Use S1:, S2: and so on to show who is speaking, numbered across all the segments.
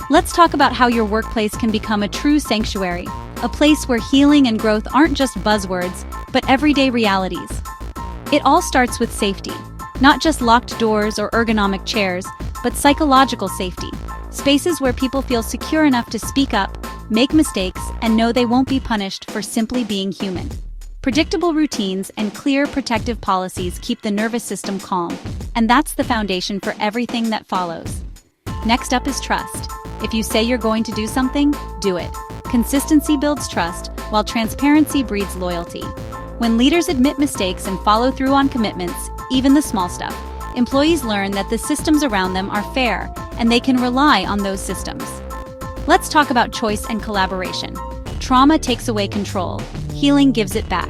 S1: Let's talk about how your workplace can become a true sanctuary, a place where healing and growth aren't just buzzwords, but everyday realities. It all starts with safety, not just locked doors or ergonomic chairs, but psychological safety, spaces where people feel secure enough to speak up, make mistakes, and know they won't be punished for simply being human. Predictable routines and clear protective policies keep the nervous system calm, and that's the foundation for everything that follows. Next up is trust. If you say you're going to do something, do it. Consistency builds trust, while transparency breeds loyalty. When leaders admit mistakes and follow through on commitments, even the small stuff, employees learn that the systems around them are fair, and they can rely on those systems. Let's talk about choice and collaboration. Trauma takes away control, healing gives it back.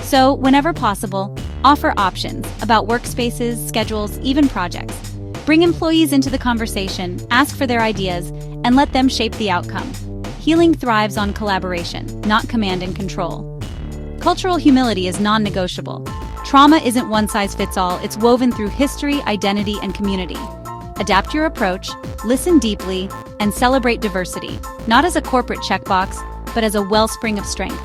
S1: So, whenever possible, offer options about workspaces, schedules, even projects. Bring employees into the conversation, ask for their ideas, and let them shape the outcome. Healing thrives on collaboration, not command and control. Cultural humility is non-negotiable. Trauma isn't one-size-fits-all, it's woven through history, identity, and community. Adapt your approach, listen deeply, and celebrate diversity, not as a corporate checkbox, but as a wellspring of strength.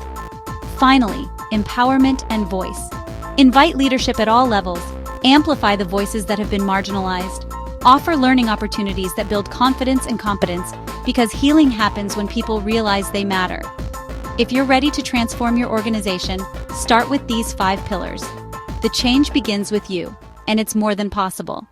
S1: Finally, empowerment and voice. Invite leadership at all levels, amplify the voices that have been marginalized, offer learning opportunities that build confidence and competence, because healing happens when people realize they matter. If you're ready to transform your organization, start with these 5 pillars. The change begins with you, and it's more than possible.